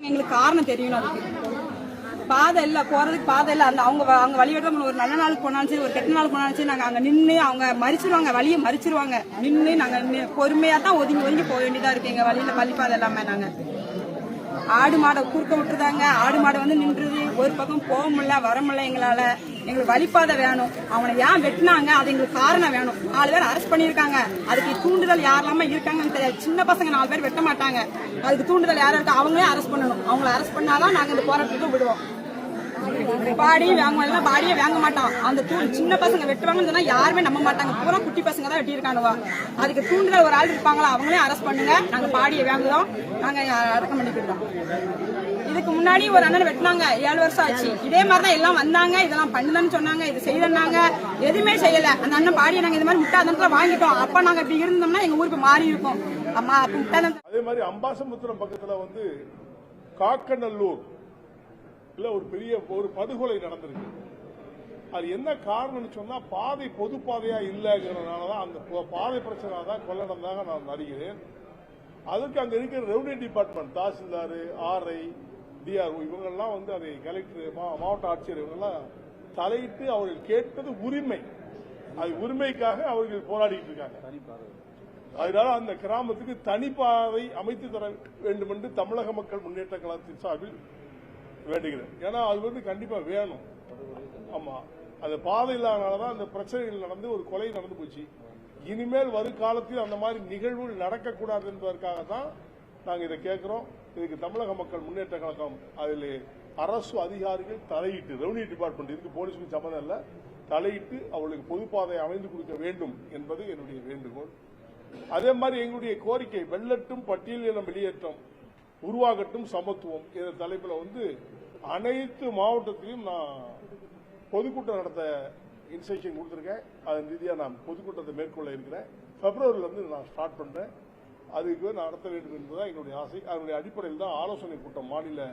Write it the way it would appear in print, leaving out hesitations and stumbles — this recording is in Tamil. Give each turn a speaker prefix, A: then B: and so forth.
A: எங்களுக்கு காரணம் தெரியணும். அதுக்கு பாதை இல்ல, போறதுக்கு பாதை இல்ல. அந்த அவங்க வழிவிட ஒரு நல்ல நாளுக்கு போனாலும் சரி, ஒரு கெட்ட நாளுக்கு போனாலும் சரி, நாங்க அங்க நின்று அவங்க மறிச்சிருவாங்க, வழியை மறிச்சிருவாங்க. நின்று நாங்க பொறுமையா தான் ஒதுங்கி போக வேண்டியதா இருக்கு. எங்க வழியில வழிபாதை எல்லாமே நாங்க ஆடு மாடை குறுக்க விட்டுருந்தாங்க. ஆடு மாடை வந்து நின்றுது, ஒரு பக்கம் போக முடியல, வர முடியல. எங்களுக்கு வழிபாதை வேணும். அவனை ஏன் வெட்டினாங்க, அது எங்களுக்கு காரணம் வேணும். 4 பேர் அரெஸ்ட் பண்ணிருக்காங்க. அதுக்கு தூண்டுதல் யாரெல்லாம இருக்காங்கன்னு தெரியாது. சின்ன பசங்க 4 பேர் வெட்ட மாட்டாங்க. அதுக்கு தூண்டுதல் யாரும் இருக்கா, அவங்களே அரெஸ்ட் பண்ணணும். அவங்கள அரெஸ்ட் பண்ணாதான் நாங்க இந்த போராட்டத்துக்கு விடுவோம். பாடியும் வாங்குவோம், பாடியே வாங்க மாட்டோம். அந்த சின்ன பசங்க வெட்டுவாங்கன்னு சொன்னா யாருமே நம்ப மாட்டாங்க. பூரா குட்டி பசங்க தான் வெட்டியிருக்கானுவா. அதுக்கு தூண்டுதல் ஒரு ஆள் இருப்பாங்களா, அவங்களே அரெஸ்ட் பண்ணுங்க. நாங்க பாடியை வாங்குறோம், நாங்க அடக்கம் பண்ணிக்கிட்டோம். இதுக்கு முன்னாடி ஒரு அண்ணன் வெட்டினாங்க, 7 வருஷம் ஆச்சு. இதே மாதிரிதான் எல்லாம் வந்தாங்க, இதெல்லாம் பண்ணுன்னு சொன்னாங்க, இது செய்யறாங்க, எதுவுமே செய்யல. அந்த அண்ணன் பாடியை நாங்க இந்த மாதிரி முட்டாதனத்துல வாங்கிட்டோம். அப்ப நாங்க இப்படி இருந்தோம்னா எங்க ஊருக்கு மாறி இருக்கும். அம்மா அப்ப முட்டாதனம்.
B: அதே மாதிரி அம்பாசமுத்திரம் பக்கத்துல வந்து காக்கநல்லூர் ஒரு பெரிய ஒரு படுகொலை நடந்திருக்கு. அது என்ன காரணம்னு சொன்னா, பாதை பொது பாதையா இல்லைங்கிறதுனாலதான், அந்த பாதை பிரச்சனை தான் கொலை நடந்தாக நான் அறிகிறேன். அதுக்கு அங்க இருக்கிற revenue department, tahsildar, RI, DRO இவங்கெல்லாம் வந்து அதை கலெக்டர், மாவட்ட ஆட்சியர் இவங்கெல்லாம் தலையிட்டு அவர்கள் கேட்பது உரிமை. அது உரிமைக்காக அவர்கள் போராடிட்டு இருக்காங்க. அதனால அந்த கிராமத்துக்கு தனிப்பாதை அமைத்து தர வேண்டும் என்று தமிழக மக்கள் முன்னேற்ற கழகத்தின் சார்பில் வேண்டுகிறேன். ஏன்னா அது வந்து கண்டிப்பா வேணும். ஆமா, அந்த பாதை இல்லாதனாலதான் அந்த பிரச்சனைகள் நடந்து ஒரு கொலை நடந்து போச்சு. இனிமேல் வருங்காலத்தில் அந்த மாதிரி நிகழ்வுகள் நடக்கக்கூடாது என்பதற்காக தான் நாங்க இதை கேட்கிறோம். இதுக்கு தமிழக மக்கள் முன்னேற்ற கழகம் அதில் அரசு அதிகாரிகள் தலையிட்டு, ரெவன்யூ டிபார்ட்மெண்ட் இருக்கு, போலீஸுக்கு சம்பந்தம் இல்ல, தலையிட்டு அவர்களுக்கு பொதுப்பாதை அமைந்து கொடுக்க வேண்டும் என்பது என்னுடைய வேண்டுகோள். அதே மாதிரி எங்களுடைய கோரிக்கை, வெள்ளட்டும் பட்டியலினம் வெளியேற்றம், உருவாகட்டும் சமத்துவம் என்ற தலைப்பில் வந்து அனைத்து மாவட்டத்திலும் நான் பொதுக்கூட்டம் நடத்த இன்ஸ்ட்ரக்ஷன் கொடுத்திருக்கேன். அதன் ரீதியாக நான் பொதுக்கூட்டத்தை மேற்கொள்ள இருக்கிறேன். பிப்ரவரியிலிருந்து நான் ஸ்டார்ட் பண்றேன். அதுக்கு நடத்த வேண்டும் என்பதுதான் என்னுடைய ஆசை. அதனுடைய அடிப்படையில் தான் ஆலோசனை கூட்டம் மாநில